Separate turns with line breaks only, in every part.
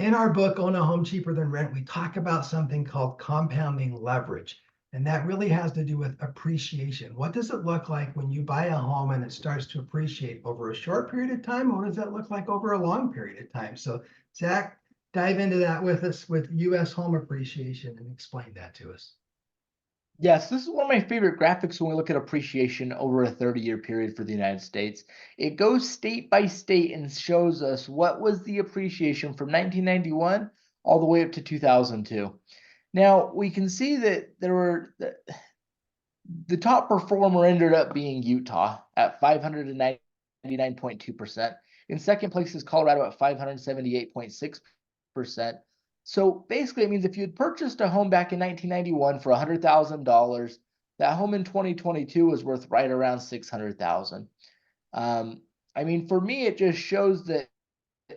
In our book, Own a Home Cheaper Than Rent, we talk about something called compounding leverage. And that really has to do with appreciation. What does it look like when you buy a home and it starts to appreciate over a short period of time? What does that look like over a long period of time? So, Zach, dive into that with us with US home appreciation and explain that to us.
Yes, this is one of my favorite graphics when we look at appreciation over a 30-year period for the United States. It goes state by state and shows us what was the appreciation from 1991 all the way up to 2002. Now, we can see that there were the top performer ended up being Utah at 599.2%. In second place is Colorado at 578.6%. So basically, it means if you had purchased a home back in 1991 for $100,000, that home in 2022 was worth right around $600,000. I mean, for me, it just shows that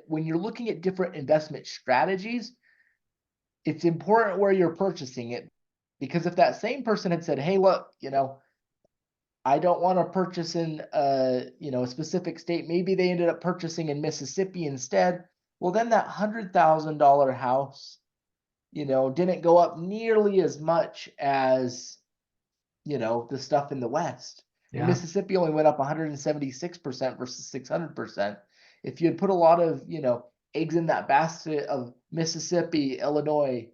when you're looking at different investment strategies, it's important where you're purchasing it, because if that same person had said, "Hey, look, I don't want to purchase in a specific state," maybe they ended up purchasing in Mississippi instead. Well, then that $100,000 house, didn't go up nearly as much as the stuff in the West. In
Yeah.
Mississippi only went up 176% versus 600%. If you had put a lot of eggs in that basket of Mississippi, Illinois,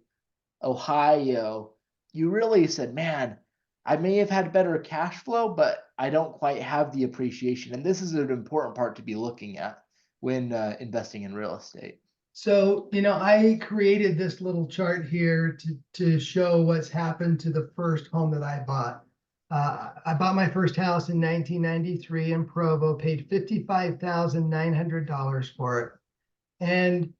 Ohio, you really said, man, I may have had better cash flow, but I don't quite have the appreciation. And this is an important part to be looking at when investing in real estate.
So, I created this little chart here to show what's happened to the first home that I bought. I bought my first house in 1993 in Provo, paid $55,900 for it. And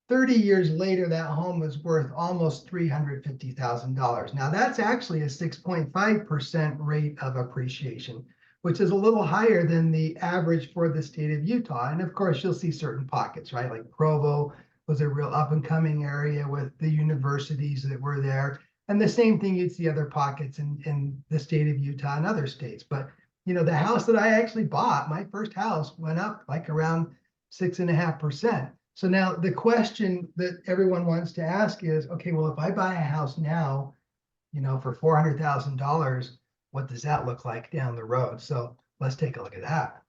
30 years later, that home was worth almost $350,000. Now, that's actually a 6.5% rate of appreciation, which is a little higher than the average for the state of Utah. And of course, you'll see certain pockets, right? Like Provo was a real up and coming area with the universities that were there. And the same thing, you'd see other pockets in the state of Utah and other states. But, the house that I actually bought, my first house, went up like around 6.5%. So now the question that everyone wants to ask is, okay, well, if I buy a house now, for $400,000, what does that look like down the road? So let's take a look at that.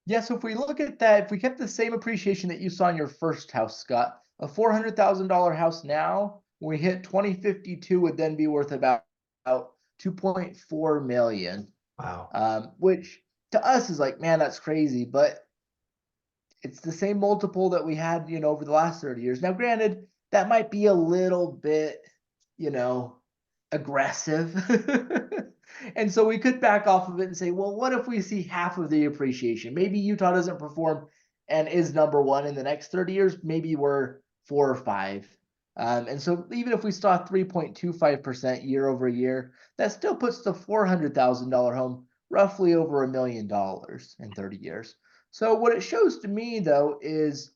Yeah, so if we look at that, if we kept the same appreciation that you saw in your first house, Scott, a $400,000 house now, when we hit 2052, would then be worth about 2.4 million.
Wow.
Which to us is like, man, that's crazy, but it's the same multiple that we had, over the last 30 years. Now, granted, that might be a little bit, aggressive. And so we could back off of it and say, well, what if we see half of the appreciation? Maybe Utah doesn't perform and is number one in the next 30 years. Maybe we're 4 or 5. And so even if we saw 3.25% year over year, that still puts the $400,000 home roughly over $1 million in 30 years. So what it shows to me, though, is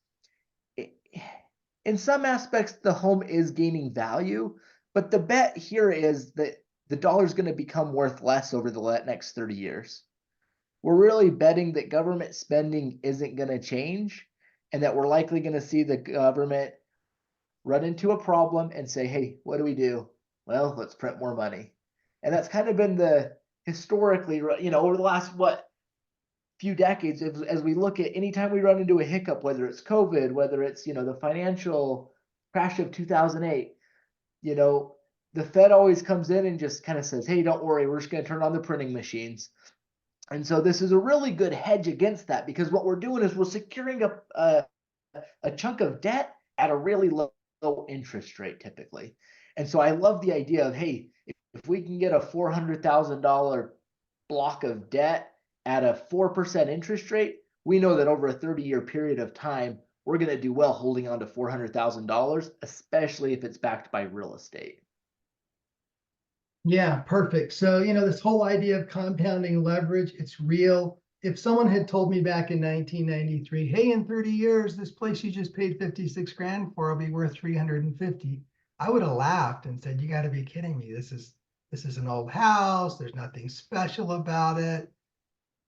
in some aspects, the home is gaining value, but the bet here is that the dollar is going to become worth less over the next 30 years. We're really betting that government spending isn't going to change, and that we're likely going to see the government run into a problem and say, hey, what do we do? Well, let's print more money. And that's kind of been the historically, over the last, few decades, as we look at anytime we run into a hiccup, whether it's COVID, whether it's, the financial crash of 2008, the Fed always comes in and just kind of says, hey, don't worry, we're just going to turn on the printing machines. And so this is a really good hedge against that, because what we're doing is we're securing a chunk of debt at a really low interest rate typically. And so I love the idea of, hey, if we can get a $400,000 block of debt at a 4% interest rate, we know that over a 30-year period of time, we're going to do well holding on to $400,000, especially if it's backed by real estate.
Yeah, perfect. So, this whole idea of compounding leverage, it's real. If someone had told me back in 1993, hey, in 30 years, this place you just paid 56 grand for will be worth 350, I would have laughed and said, you got to be kidding me. This is an old house. There's nothing special about it.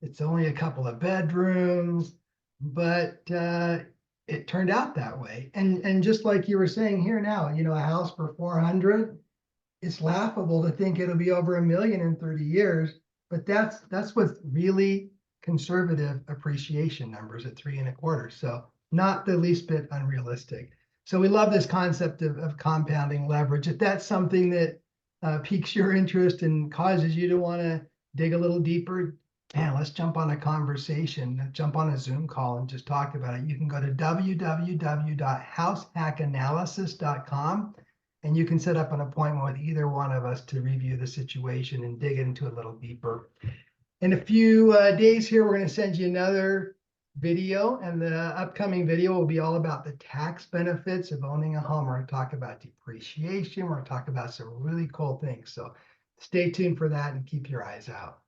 It's only a couple of bedrooms. But it turned out that way. And just like you were saying here now, a house for 400, it's laughable to think it'll be over $1 million in 30 years, but that's with really conservative appreciation numbers at 3.25. So not the least bit unrealistic. So we love this concept of compounding leverage. If that's something that piques your interest and causes you to want to dig a little deeper, man, let's jump on a conversation, jump on a Zoom call and just talk about it. You can go to www.househackanalysis.com and you can set up an appointment with either one of us to review the situation and dig into it a little deeper. In a few days here, we're going to send you another video, and the upcoming video will be all about the tax benefits of owning a home. We're going to talk about depreciation. We're going to talk about some really cool things. So stay tuned for that and keep your eyes out.